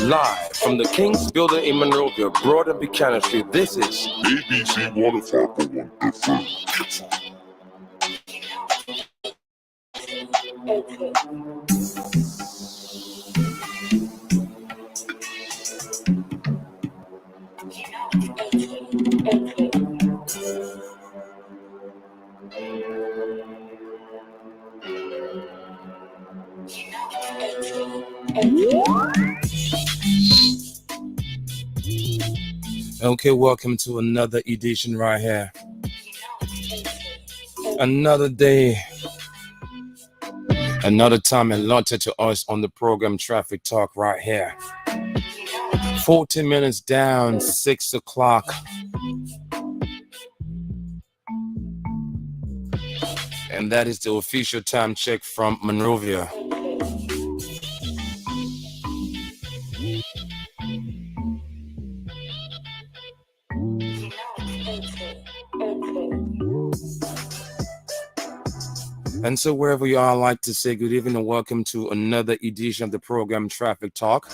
Live from the King's Building in Monrovia, Broad and Buchanan Street, this is ABC 105.1 FM. Okay, welcome to another edition right here. Another day, another time allotted to us on the program Traffic Talk right here. 40 minutes down, 6 o'clock. And that is the official time check from Monrovia. And so wherever you are, I'd like to say good evening and welcome to another edition of the program Traffic Talk.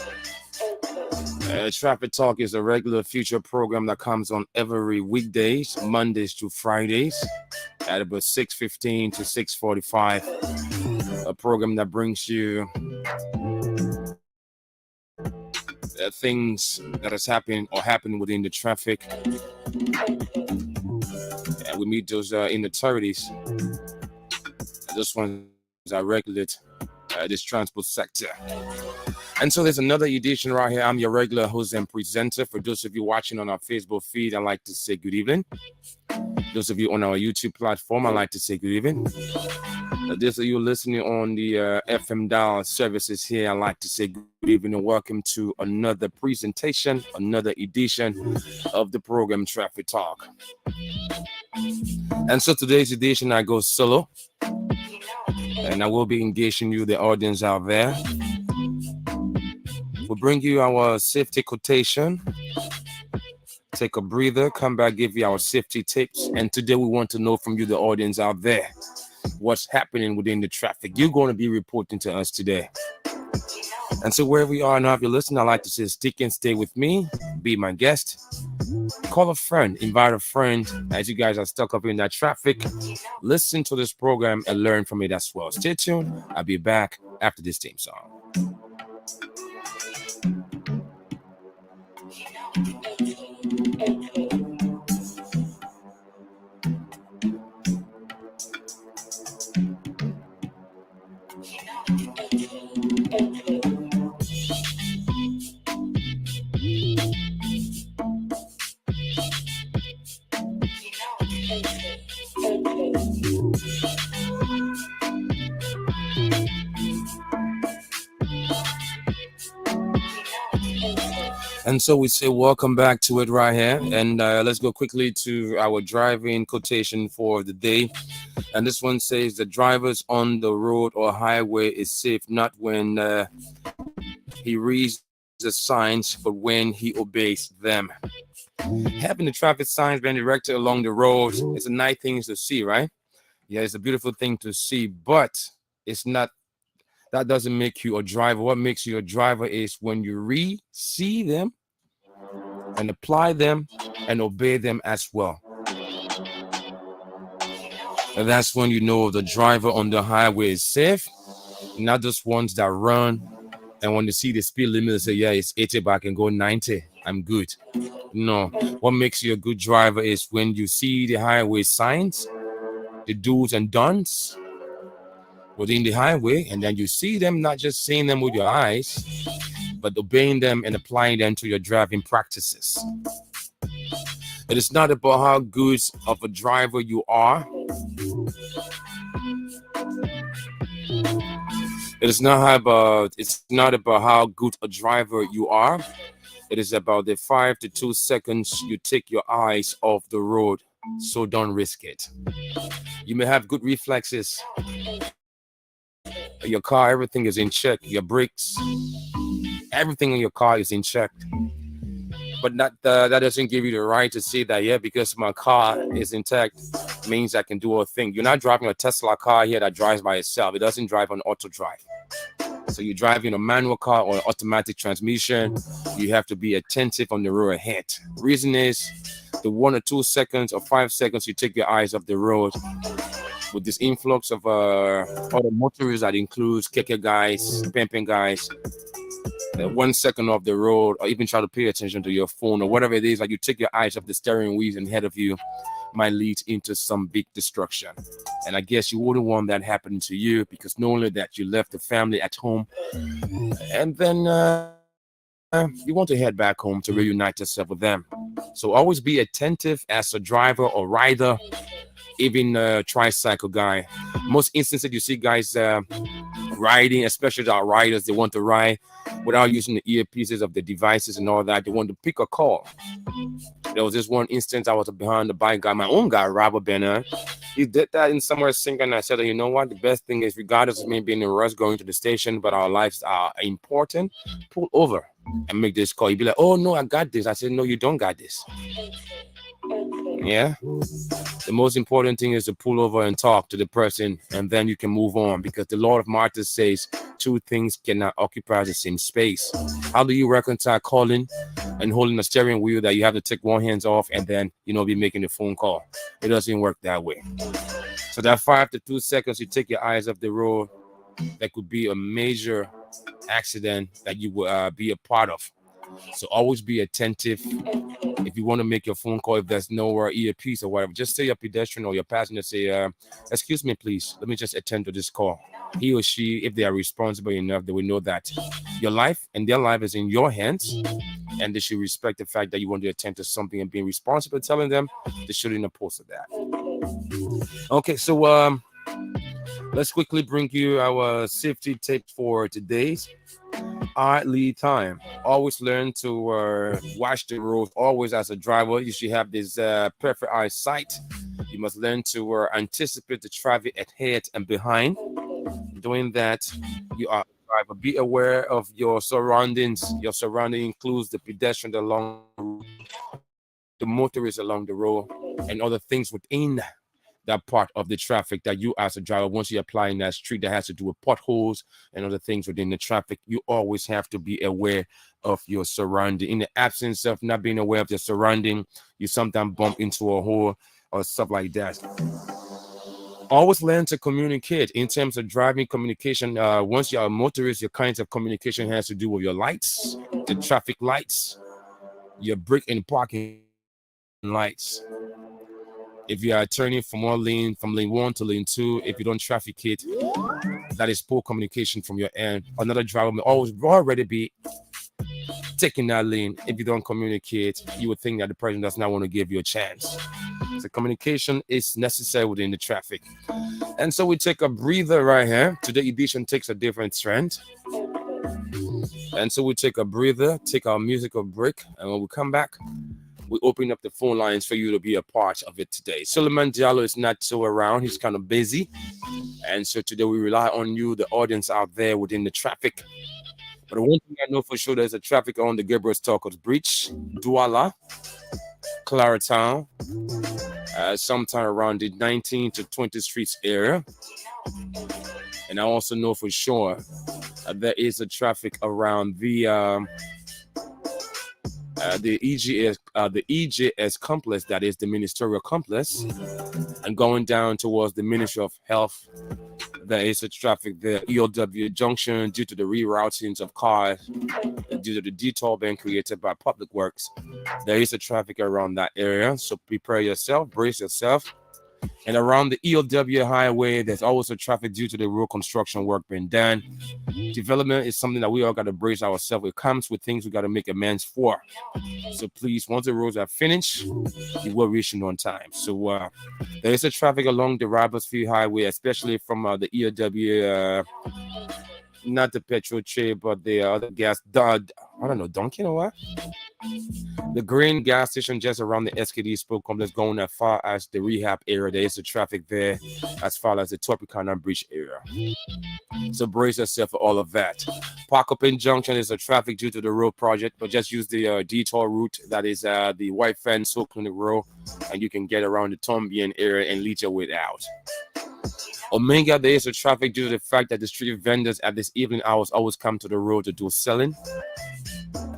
Traffic Talk is a regular feature program that comes on every weekdays, Mondays to Fridays, at about 6:15 to 6:45. A program that brings you things that is happening or happen within the traffic. And we meet those in the 30s. This one is I regulate this transport sector. And so there's another edition right here. I'm your regular host and presenter. For those of you watching on our Facebook feed, I'd like to say good evening. Those of you on our YouTube platform, I'd like to say good evening. Those of you listening on the FM dial services here, I'd like to say good evening and welcome to another presentation, another edition of the program Traffic Talk. And so today's edition, I go solo. And I will be engaging you, the audience out there. We'll bring you our safety quotation. Take a breather, come back, give you our safety tips. And today we want to know from you, the audience out there, what's happening within the traffic. You're going to be reporting to us today. And so wherever you are now, if you're listening, I'd like to say stick and stay with me, be my guest. Call a friend, invite a friend as you guys are stuck up in that traffic. Listen to this program and learn from it as well. Stay tuned. I'll be back after this theme song. And so we say welcome back to it right here. And let's go quickly to our driving quotation for the day. And this one says the drivers on the road or highway is safe not when he reads the signs, but when he obeys them. Having the traffic signs being directed along the road is a nice thing to see, right? Yeah, it's a beautiful thing to see, but it's not. That doesn't make you a driver. What makes you a driver is when you see them and apply them and obey them as well. And that's when you know the driver on the highway is safe, not just ones that run. And when you see the speed limit, they say, yeah, it's 80, but I can go 90. I'm good. No, what makes you a good driver is when you see the highway signs, the do's and don'ts within the highway, and then you see them, not just seeing them with your eyes, but obeying them and applying them to your driving practices. It is not about how good of a driver you are. It's not about how good a driver you are. It is about the 5 to 2 seconds you take your eyes off the road. So don't risk it. You may have good reflexes. Your car, everything is in check. Your brakes, everything in your car is in check. But that doesn't give you the right to say that, yeah, because my car is intact, means I can do a thing. You're not driving a Tesla car here that drives by itself. It doesn't drive on auto drive. So you're driving a manual car or automatic transmission, you have to be attentive on the road ahead. Reason is the 1 or 2 seconds or 5 seconds you take your eyes off the road with this influx of other motorists that includes keke guys, pimping guys, 1 second off the road, or even try to pay attention to your phone or whatever it is, like you take your eyes off the steering wheel and ahead of you, might lead into some big destruction. And I guess you wouldn't want that happening to you, because not only that you left the family at home, and then you want to head back home to reunite yourself with them. So always be attentive as a driver or rider, even a tricycle guy. Most instances you see guys riding, especially our riders, they want to ride without using the earpieces of the devices and all that. They want to pick a call. There was this one instance, I was behind the bike guy, my own guy, Robert Bernard. He did that in somewhere singing, and I said, you know what? The best thing is, regardless of me being in a rush going to the station, but our lives are important, pull over and make this call. You'd be like, oh, no, I got this. I said, no, you don't got this. Yeah. The most important thing is to pull over and talk to the person, and then you can move on, because the Lord of Martyrs says two things cannot occupy the same space. How do you reconcile calling and holding a steering wheel that you have to take one hand off and then, be making a phone call? It doesn't work that way. So that 5 to 2 seconds you take your eyes off the road, that could be a major accident that you will be a part of. So always be attentive. If you want to make your phone call, if there's no earpiece or whatever, just say your pedestrian or your passenger, say, excuse me, please, let me just attend to this call. He or she, if they are responsible enough, they will know that your life and their life is in your hands, and they should respect the fact that you want to attend to something and being responsible, telling them they shouldn't oppose to that. Okay, so let's quickly bring you our safety tips for today's lead time. Always learn to watch the road. Always, as a driver, you should have this perfect eyesight. You must learn to anticipate the traffic ahead and behind. Doing that, you are a driver. Be aware of your surroundings. Your surrounding includes the pedestrian along the road, the motorists along the road, and other things within that part of the traffic that you, as a driver, once you apply in that street that has to do with potholes and other things within the traffic, you always have to be aware of your surrounding. In the absence of not being aware of your surrounding, you sometimes bump into a hole or stuff like that. Always learn to communicate. In terms of driving communication, once you're a motorist, your kinds of communication has to do with your lights, the traffic lights, your brake and parking lights. If you are turning from lane 1 to lane 2, if you don't trafficate, that is poor communication from your end. Another driver may already be taking that lane. If you don't communicate, you would think that the person does not want to give you a chance. So communication is necessary within the traffic. And so we take a breather right here. Today's edition takes a different trend. And so we take a breather, take our musical break, and when we come back, we open up the phone lines for you to be a part of it today. Suleiman Diallo is not so around. He's kind of busy. And so today we rely on you, the audience out there within the traffic. But the one thing I know for sure, there's a traffic on the Gabriel Stalkers Bridge, Douala, Claratown, sometime around the 19th to 20th Streets area. And I also know for sure there is a traffic around the EJS complex, that is the ministerial complex, and going down towards the Ministry of Health. There is a traffic there, EOW Junction, due to the reroutings of cars, due to the detour being created by Public Works. There is a traffic around that area, so prepare yourself, brace yourself. And around the EOW highway, there's also traffic due to the road construction work being done. Development is something that we all got to brace ourselves. It comes with things we got to make amends for. So please, once the roads are finished, you will reach on time. So there is a traffic along the Robertsfield Highway, especially from the EOW, not the petrol trade, but the other gas. I don't know, Dunkin' or what? The Green gas station just around the SKD Spoke complex, going as far as the rehab area. There is a traffic there as far as the Tropicana Bridge area. So brace yourself for all of that. Park Up in Junction is a traffic due to the road project, but just use the detour route. That is the White Fence Hook Clinic Road, and you can get around the Tombian area and lead your way out. Omega, there is a traffic due to the fact that the street vendors at this evening hours always come to the road to do selling.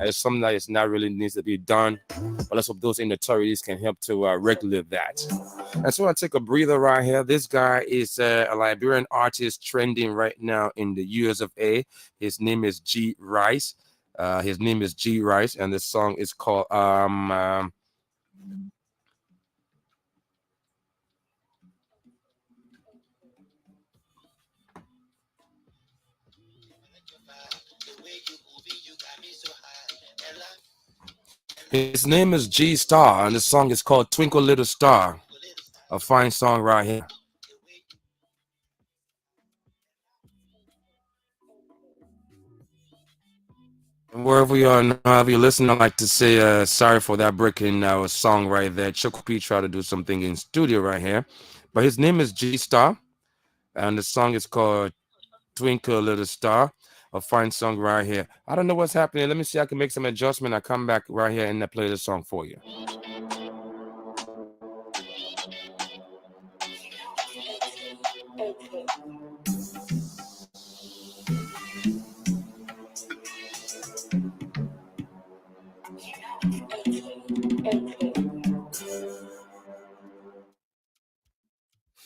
It's something that is not really needs to be done. But let's hope those in the authorities can help to regulate that. And so I take a breather right here. This guy is a Liberian artist trending right now in the US of A. His name is G Rice. And the song is called his name is G Star, and the song is called Twinkle Little Star. A fine song right here. And wherever you are now, if you listen, I'd like to say sorry for that breaking our song right there. Chokopi tried to do something in studio right here. But his name is G Star, and the song is called Twinkle Little Star. A fine song right here. I don't know what's happening. Let me see. I can make some adjustment. I come back right here and I play the song for you.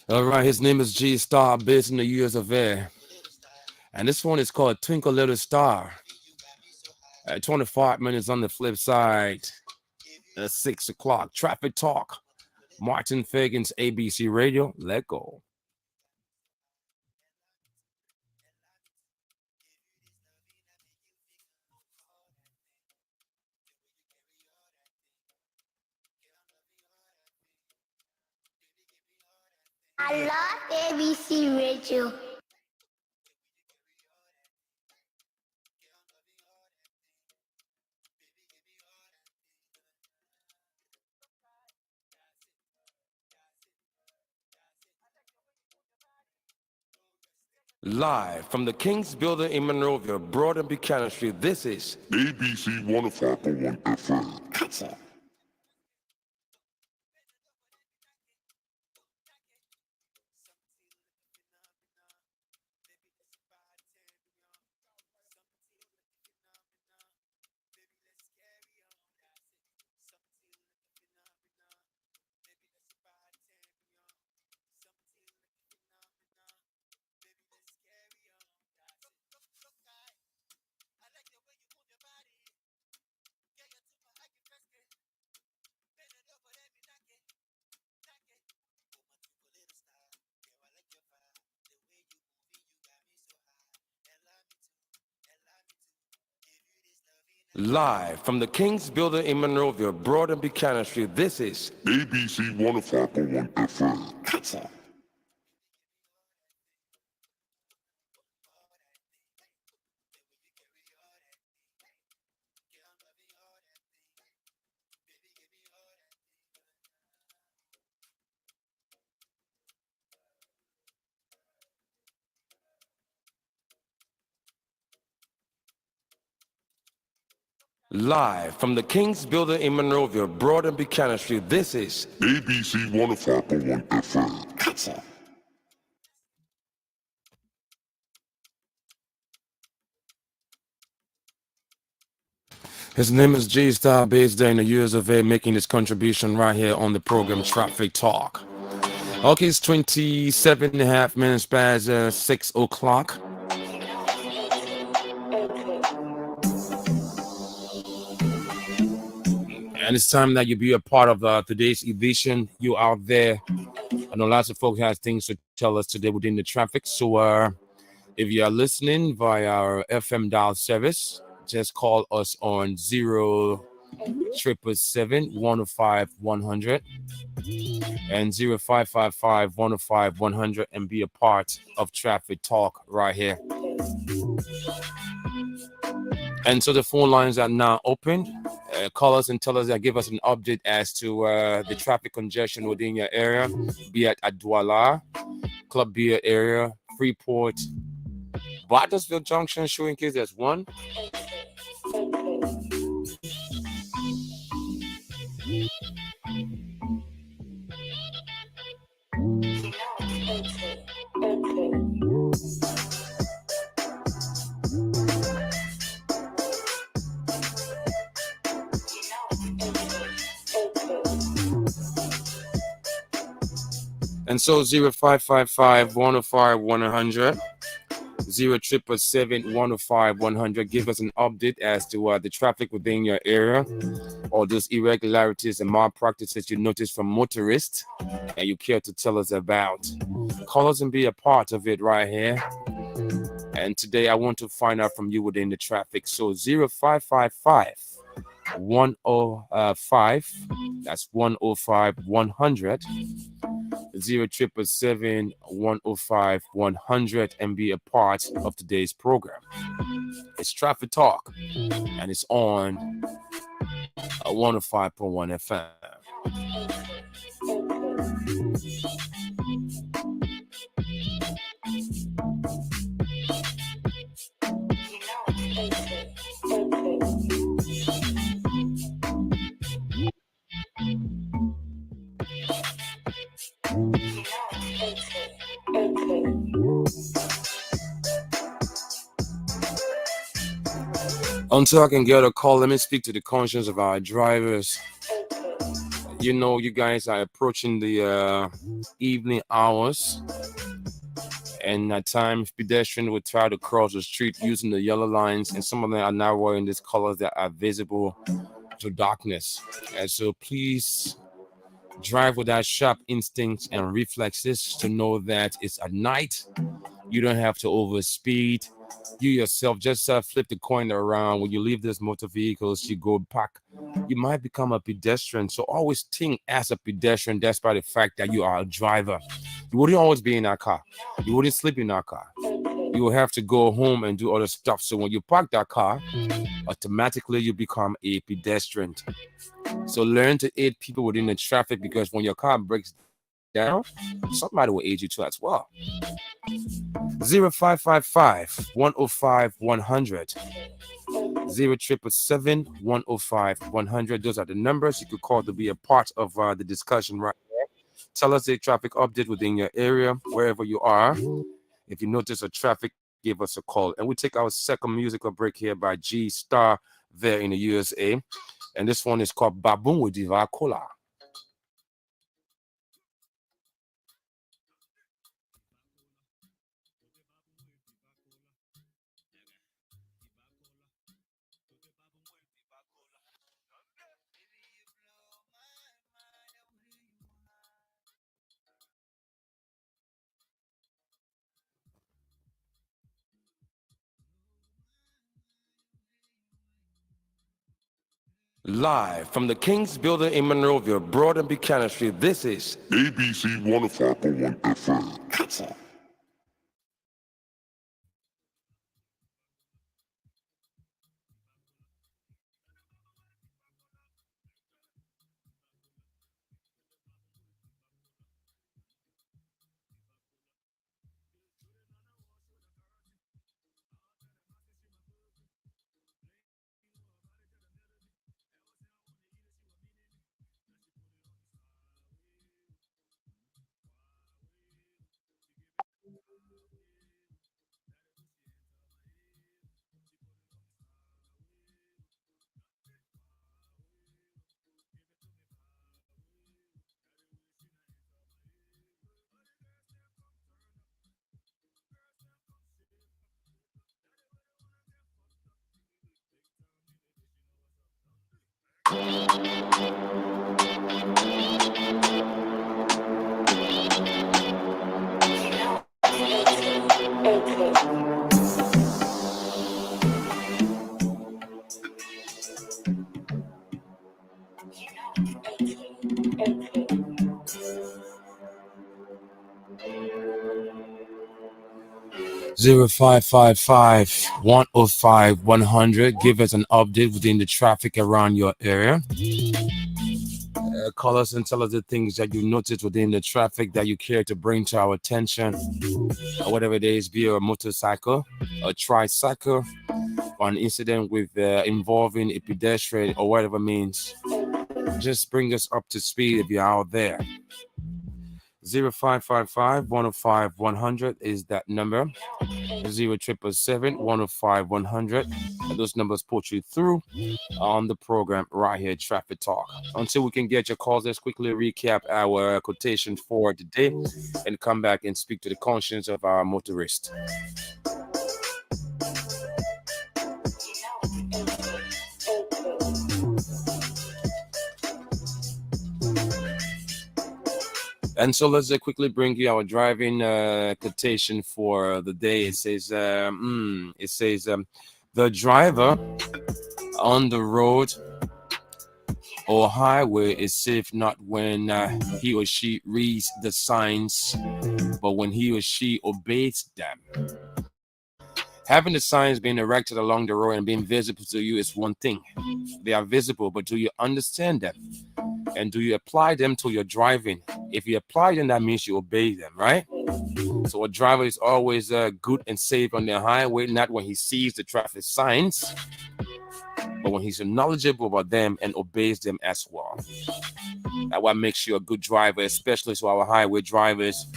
All right, his name is G Star, based in the US of A. And this one is called Twinkle Little Star. At 25 minutes on the flip side. At 6 o'clock. Traffic Talk. Martin Fagans, ABC Radio. Let go. I love ABC Radio. Live from the King's Building in Monrovia, Broad and Buchanan Street, this is ABC 105.1 FM. Catch it. live from the King's Building in Monrovia, Broad and Buchanan Street. This is ABC 105.1 FM. Catch it. live from the King's Building in Monrovia, Broad and Buchanan Street. This is ABC 105.1 FM. Catch it. His name is G Star, based there in the US of A, making his contribution right here on the program Traffic Talk. Okay, it's 27 and a half minutes past 6 o'clock. And it's time that you be a part of today's edition. You out there. I know lots of folks have things to tell us today within the traffic. So if you are listening via our FM dial service, just call us on 0-777-105-100 and 0555-105-100 and be a part of Traffic Talk right here. And so the phone lines are now open. Call us and tell us that, give us an update as to the traffic congestion within your area, be it at Douala, Club Beer area, Freeport, Battlefield Junction, showing kids as one. And so 0555 105 100. 0777105 100. Give us an update as to the traffic within your area or those irregularities and malpractices you notice from motorists and you care to tell us about. Call us and be a part of it right here. And today I want to find out from you within the traffic. So 0555 105, that's 105 100. 0777105 100 and be a part of today's program. It's Traffic Talk and it's on 105.1 FM. Until I can get a call, let me speak to the conscience of our drivers. You know, you guys are approaching the evening hours, and at times pedestrians will try to cross the street using the yellow lines, and some of them are now wearing these colors that are visible to darkness. And so please drive with that sharp instincts and reflexes to know that it's at night. You don't have to overspeed. You yourself just flip the coin around. When you leave these motor vehicles, you go back. You might become a pedestrian. So always think as a pedestrian, despite the fact that you are a driver. You wouldn't always be in that car. You wouldn't sleep in that car. You will have to go home and do other stuff. So when you park that car, automatically you become a pedestrian. So learn to aid people within the traffic, because when your car breaks down, somebody will aid you too as well. 0555 105 100. 0777 105 100. Those are the numbers you could call to be a part of the discussion right here. Tell us a traffic update within your area, wherever you are. If you notice a traffic, give us a call. And we take our second musical break here by G Star there in the USA. And this one is called Baboon with Diva Cola. Live from the King's Building in Monrovia, Broad and Buchanan Street, this is ABC 105.1 FM. Catch it. Zero 0555 105 100. Give us an update within the traffic around your area. Call us and tell us the things that you noticed within the traffic that you care to bring to our attention, or whatever it is, be it a motorcycle, a tricycle, or an incident with involving a pedestrian or whatever means. Just bring us up to speed if you're out there. 0555-105-100 is that number. 0777-105-100. And those numbers put you through on the program right here, Traffic Talk. Until we can get your calls, let's quickly recap our quotation for today and come back and speak to the conscience of our motorists. And so let's quickly bring you our driving quotation for the day. It says, the driver on the road or highway is safe not when he or she reads the signs, but when he or she obeys them. Having the signs being erected along the road and being visible to you is one thing. They are visible, but do you understand them? And do you apply them to your driving? If you apply them, that means you obey them, right? So a driver is always good and safe on the highway, not when he sees the traffic signs, but when he's knowledgeable about them and obeys them as well. That's what makes you a good driver, especially to our highway drivers.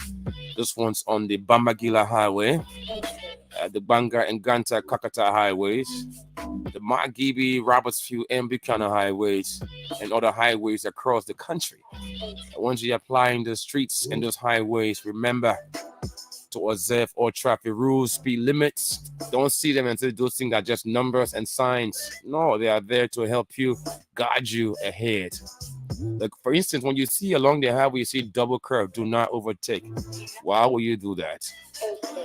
This one's on the Bambagila Highway, the Banga and Ganta Kakata highways, the Magibi, Robertsfield, and Buchanan highways, and other highways across the country. Once you apply in the streets and those highways, remember to observe all traffic rules, speed limits. Don't see them until those things are just numbers and signs. No, they are there to help you, guide you ahead. Like, for instance, when you see along the highway, you see double curve, do not overtake. Why will you do that?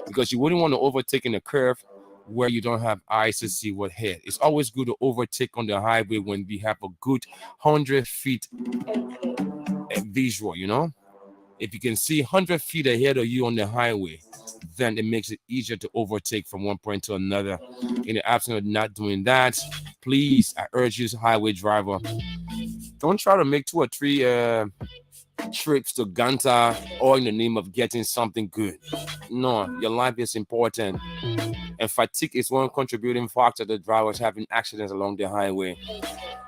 Because you wouldn't want to overtake in a curve where you don't have eyes to see what ahead. It's always good to overtake on the highway when we have a good 100 feet visual, you know? If you can see 100 feet ahead of you on the highway, then it makes it easier to overtake from one point to another. In the absence of not doing that, please, I urge you, highway driver, don't try to make 2 or 3 trips to Ganta all in the name of getting something good. No, your life is important. And fatigue is one contributing factor to drivers having accidents along the highway.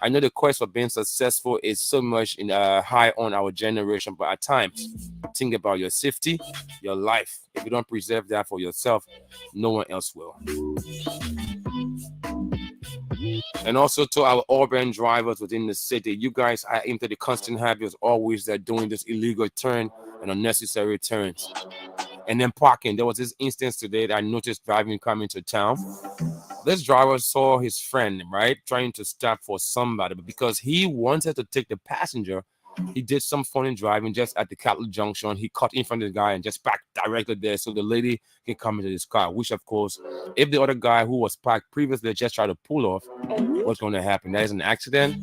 I know the quest for being successful is so much high on our generation, but at times, think about your safety, your life. If you don't preserve that for yourself, no one else will. And also to our urban drivers within the city, you guys are into the constant habit of always doing this illegal turn and unnecessary turns. And then parking. There was this instance today that I noticed driving coming to town. This driver saw his friend, right, trying to stop for somebody, but because he wanted to take the passenger, he did some funny driving just at the Cattle Junction. He cut in front of the guy and just parked directly there so the lady can come into his car, which, of course, if the other guy who was parked previously just tried to pull off, what's going to happen? That is an accident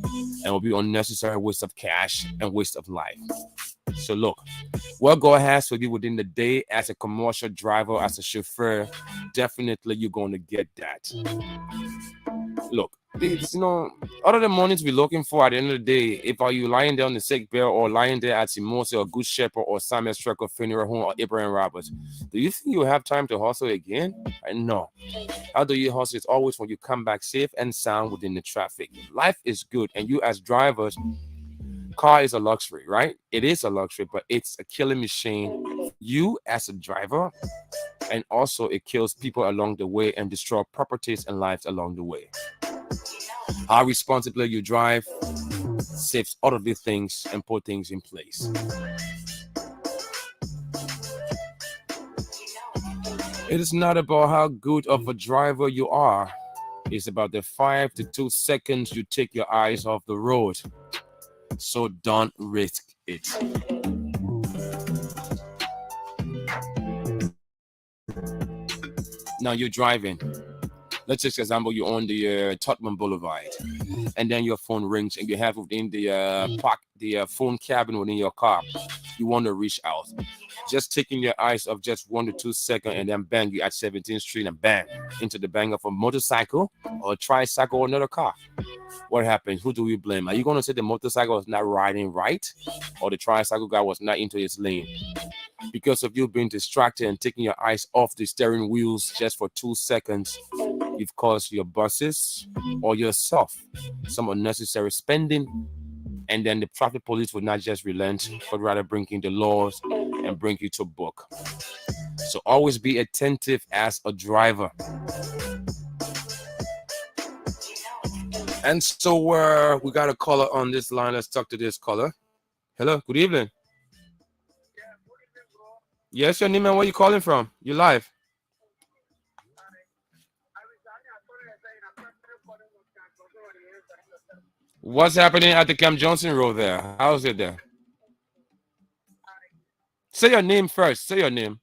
and will be unnecessary waste of cash and waste of life. So look, what God has for you within the day as a commercial driver, as a chauffeur, definitely you're going to get that. Look, it's, other than money to be looking for at the end of the day, if are you lying there on the sick bed or lying there at Simose or Good Shepherd or Samuel Strecker Funeral Home or Abraham Roberts, do you think you have time to hustle again? No. How do you hustle? It's always when you come back safe and sound within the traffic. Life is good, and you as drivers, car is a luxury, right? It is a luxury, but it's a killing machine. You as a driver, and also it kills people along the way and destroy properties and lives along the way. How responsibly you drive saves all of these things and put things in place. It is not about how good of a driver you are. It's about the 5 to 2 seconds you take your eyes off the road. So don't risk it. Now you're driving. Let's just example, you're on the Tottenham Boulevard, and then your phone rings, and you have within the phone cabin within your car. You want to reach out, just taking your eyes off just 1 to 2 seconds, and then bang, you at 17th Street, and bang into the bang of a motorcycle or a tricycle or another car. What happens? Who do we blame? Are you going to say the motorcycle was not riding right, or the tricycle guy was not into his lane? Because of you being distracted and taking your eyes off the steering wheels just for 2 seconds, you've caused your buses or yourself some unnecessary spending, and then the traffic police will not just relent, but rather bring in the laws and bring you to book. So always be attentive as a driver. And so we got a caller on this line. Let's talk to this caller. Hello, good evening. Yes, your name and where you calling from? You live. What's happening at the Camp Johnson Road there? How's it there? Say your name first. Say your name.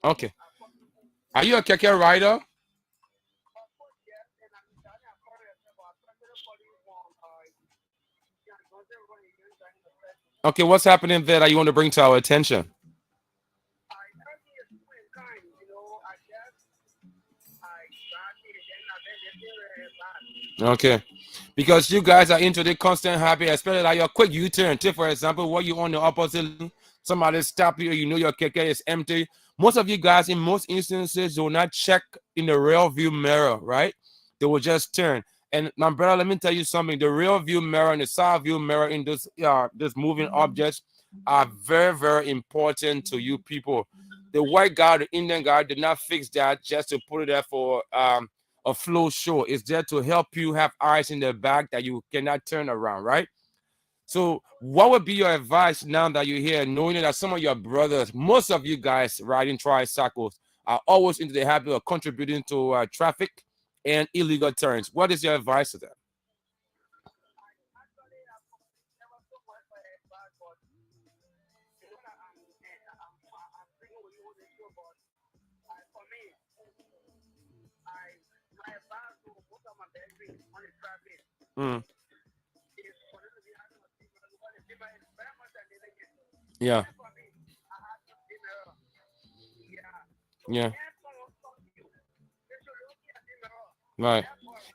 Okay. Are you a keke rider? Okay, what's happening there that you want to bring to our attention? Okay. Because you guys are into the constant habit, especially like your quick U-turn. Take for example, what you on the opposite lane, somebody stop you, you know your keke is empty. Most of you guys, in most instances, will not check in the rear view mirror, right? They will just turn. And my brother, let me tell you something. The rear view mirror and the side view mirror in this moving objects are very, very important to you people. The white guy, the Indian guy, did not fix that just to put it there for a flow show. It's there to help you have eyes in the back that you cannot turn around, right? So what would be your advice now that you're here, knowing that some of your brothers, most of you guys riding tricycles, are always into the habit of contributing to traffic and illegal turns? What is your advice to them? Mm. Yeah. Yeah. Right.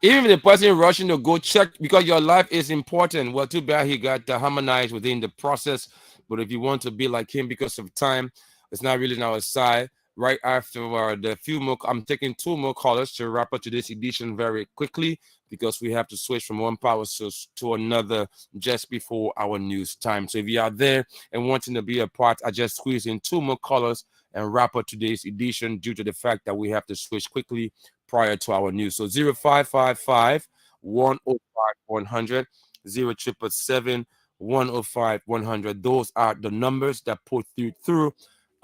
Even the person rushing to go check because your life is important. Well, too bad he got harmonized within the process. But if you want to be like him because of time, it's not really on our side. Right after the few more, I'm taking two more callers to wrap up today's edition very quickly because we have to switch from one power source to another just before our news time. So if you are there and wanting to be a part, I just squeeze in two more callers and wrap up today's edition due to the fact that we have to switch quickly prior to our news. So 0555 105 100, 0777 105 100. Those are the numbers that put you through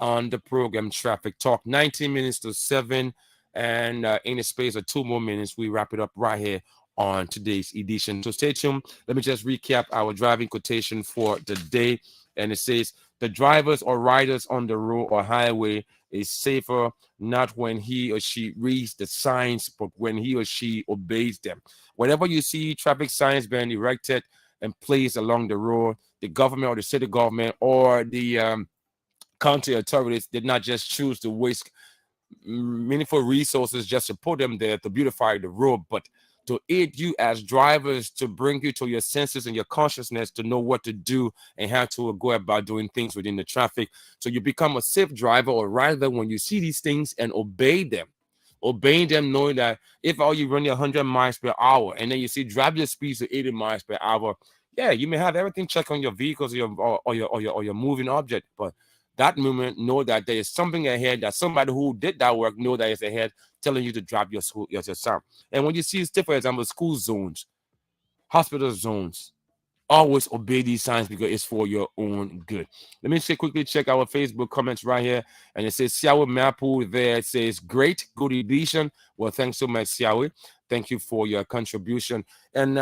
on the program Traffic Talk. 19 minutes to 7. And in a space of 2 more minutes, we wrap it up right here on today's edition. So stay tuned. Let me just recap our driving quotation for the day. And it says, the drivers or riders on the road or highway is safer not when he or she reads the signs, but when he or she obeys them. Whenever you see traffic signs being erected and placed along the road, the government or the city government or the county authorities did not just choose to waste meaningful resources just to put them there to beautify the road, but to aid you as drivers, to bring you to your senses and your consciousness to know what to do and how to go about doing things within the traffic. So you become a safe driver or rider when you see these things and obey them. Obeying them, knowing that if all you run 100 miles per hour and then you see driving your speeds to 80 miles per hour, yeah, you may have everything checked on your vehicles or your moving object, but that moment, know that there is something ahead, that somebody who did that work know that is ahead, telling you to drop your school, your sound. And when you see, for example, school zones, hospital zones, always obey these signs because it's for your own good. Let me quickly check our Facebook comments right here. And it says Siawe Mapu there. It says, great, good edition. Well, thanks so much, Siawe. Thank you for your contribution. And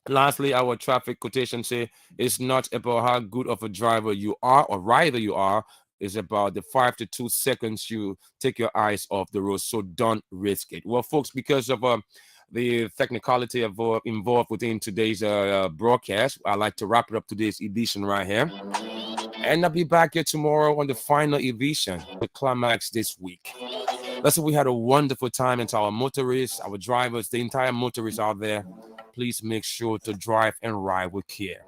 lastly, our traffic quotation say it's not about how good of a driver you are or rider you are. It's about the 5 to 2 seconds you take your eyes off the road. So don't risk it. Well, folks, because of the technicality involved within today's broadcast, I'd like to wrap it up today's edition right here. And I'll be back here tomorrow on the final edition, the climax this week. Listen, we had a wonderful time. And to our motorists, our drivers, the entire motorists out there, please make sure to drive and ride with care.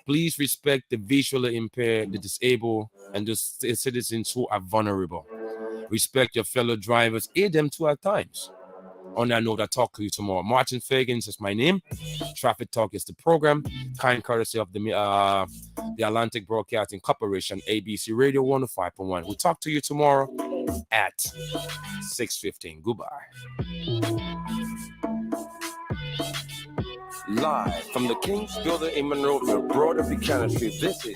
Please respect the visually impaired, the disabled, and the citizens who are vulnerable. Respect your fellow drivers, aid them too at times. On that note, I'll talk to you tomorrow. Martin Fagans is my name. Traffic Talk is the program. Kind courtesy of the Atlantic Broadcasting Corporation, ABC Radio 105.1. We'll talk to you tomorrow at 6:15. Goodbye. Live from the King's Building in Monroeville, broader Buchanan Street, this is